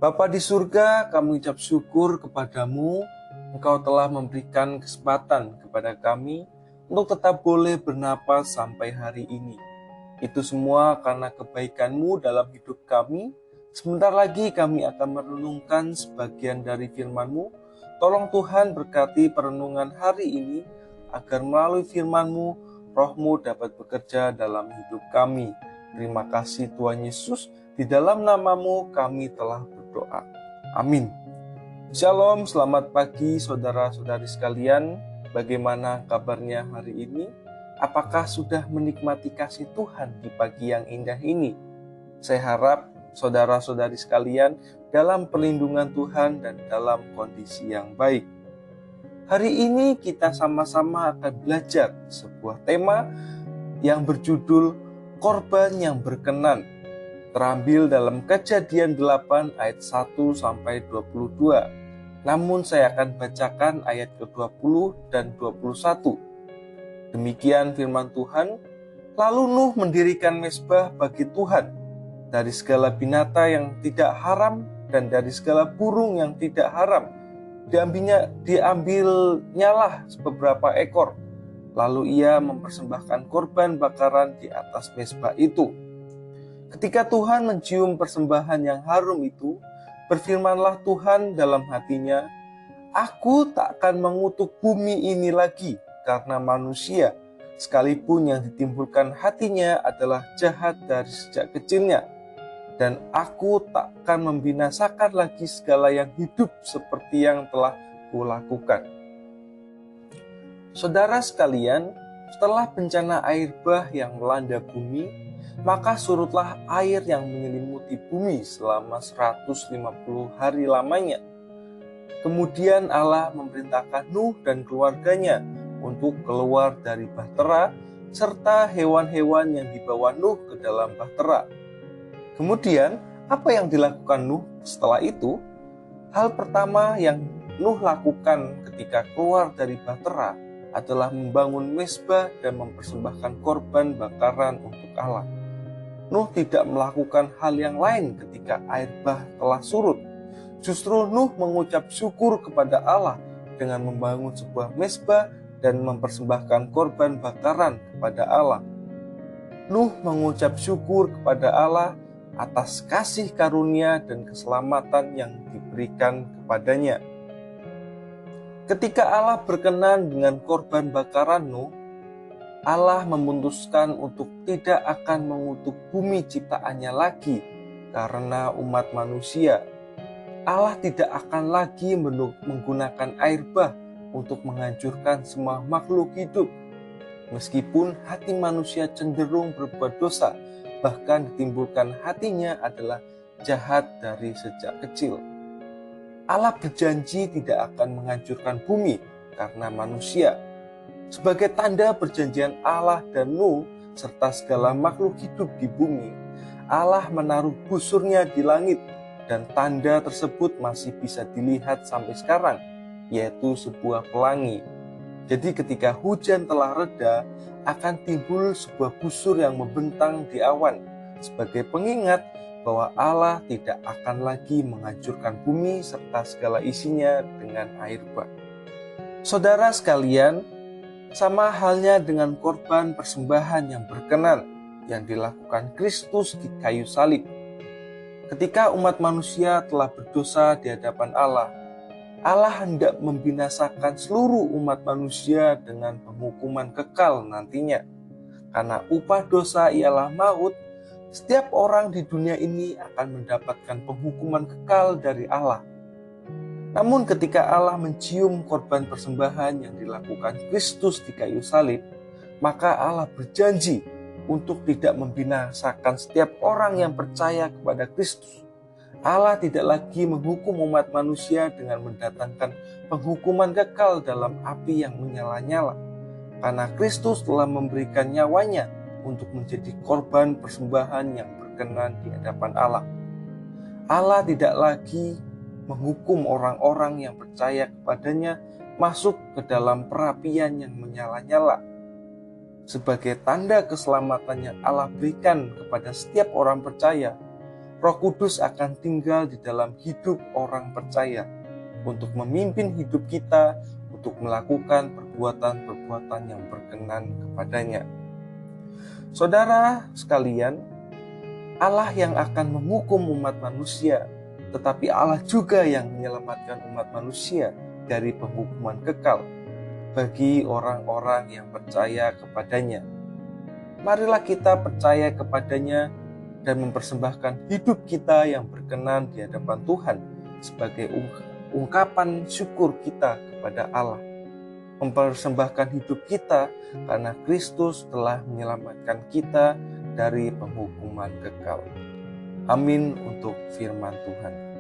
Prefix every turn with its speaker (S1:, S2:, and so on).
S1: Bapa di surga, kami ucap syukur kepadamu. Engkau telah memberikan kesempatan kepada kami untuk tetap boleh bernapas sampai hari ini. Itu semua karena kebaikan-Mu dalam hidup kami. Sebentar lagi kami akan merenungkan sebagian dari firman-Mu. Tolong Tuhan berkati perenungan hari ini, agar melalui firman-Mu, Roh-Mu dapat bekerja dalam hidup kami. Terima kasih Tuhan Yesus, di dalam nama-Mu kami telah berdoa. Amin. Shalom, selamat pagi saudara-saudari sekalian. Bagaimana kabarnya hari ini? Apakah sudah menikmati kasih Tuhan di pagi yang indah ini? Saya harap saudara-saudari sekalian dalam perlindungan Tuhan dan dalam kondisi yang baik. Hari ini kita sama-sama akan belajar sebuah tema yang berjudul Korban yang Berkenan, terambil dalam Kejadian 8 ayat 1-22. Namun saya akan bacakan ayat ke-20 dan 21. Demikian firman Tuhan. Lalu Nuh mendirikan mezbah bagi Tuhan dari segala binatang yang tidak haram dan dari segala burung yang tidak haram. Diambilnyalah beberapa ekor. Lalu ia mempersembahkan korban bakaran di atas mezbah itu. Ketika Tuhan mencium persembahan yang harum itu, berfirmanlah Tuhan dalam hatinya, "Aku tak akan mengutuk bumi ini lagi karena manusia, sekalipun yang ditimbulkan hatinya adalah jahat dari sejak kecilnya. Dan aku tak akan membinasakan lagi segala yang hidup seperti yang telah kulakukan." Saudara sekalian, setelah bencana air bah yang melanda bumi, maka surutlah air yang menyelimuti bumi selama 150 hari lamanya. Kemudian Allah memerintahkan Nuh dan keluarganya untuk keluar dari bahtera serta hewan-hewan yang dibawa Nuh ke dalam bahtera. Kemudian, apa yang dilakukan Nuh setelah itu? Hal pertama yang Nuh lakukan ketika keluar dari bahtera adalah membangun mezbah dan mempersembahkan korban bakaran untuk Allah. Nuh tidak melakukan hal yang lain ketika air bah telah surut. Justru Nuh mengucap syukur kepada Allah dengan membangun sebuah mezbah dan mempersembahkan korban bakaran kepada Allah. Nuh mengucap syukur kepada Allah atas kasih karunia dan keselamatan yang diberikan kepadanya. Ketika Allah berkenan dengan korban bakaran Nuh, Allah memutuskan untuk tidak akan mengutuk bumi ciptaannya lagi karena umat manusia. Allah tidak akan lagi menggunakan air bah untuk menghancurkan semua makhluk hidup. Meskipun hati manusia cenderung berbuat dosa, bahkan ditimbulkan hatinya adalah jahat dari sejak kecil. Allah berjanji tidak akan menghancurkan bumi karena manusia. Sebagai tanda perjanjian Allah dan Nuh serta segala makhluk hidup di bumi, Allah menaruh busurnya di langit, dan tanda tersebut masih bisa dilihat sampai sekarang, yaitu sebuah pelangi. Jadi ketika hujan telah reda, akan timbul sebuah busur yang membentang di awan, sebagai pengingat bahwa Allah tidak akan lagi menghancurkan bumi serta segala isinya dengan air bah. Saudara sekalian, sama halnya dengan korban persembahan yang berkenan yang dilakukan Kristus di kayu salib. Ketika umat manusia telah berdosa di hadapan Allah, Allah hendak membinasakan seluruh umat manusia dengan penghukuman kekal nantinya. Karena upah dosa ialah maut, setiap orang di dunia ini akan mendapatkan penghukuman kekal dari Allah. Namun ketika Allah mencium korban persembahan yang dilakukan Kristus di kayu salib, maka Allah berjanji untuk tidak membinasakan setiap orang yang percaya kepada Kristus. Allah tidak lagi menghukum umat manusia dengan mendatangkan penghukuman kekal dalam api yang menyala-nyala, karena Kristus telah memberikan nyawanya untuk menjadi korban persembahan yang berkenan di hadapan Allah. Allah tidak lagi menghukum orang-orang yang percaya kepadanya masuk ke dalam perapian yang menyala-nyala. Sebagai tanda keselamatan yang Allah berikan kepada setiap orang percaya, Roh Kudus akan tinggal di dalam hidup orang percaya untuk memimpin hidup kita, untuk melakukan perbuatan-perbuatan yang berkenan kepadanya. Saudara sekalian, Allah yang akan menghukum umat manusia, tetapi Allah juga yang menyelamatkan umat manusia dari penghukuman kekal bagi orang-orang yang percaya kepadanya. Marilah kita percaya kepadanya dan mempersembahkan hidup kita yang berkenan di hadapan Tuhan sebagai ungkapan syukur kita kepada Allah. Mempersembahkan hidup kita karena Kristus telah menyelamatkan kita dari penghukuman kekal. Amin untuk firman Tuhan.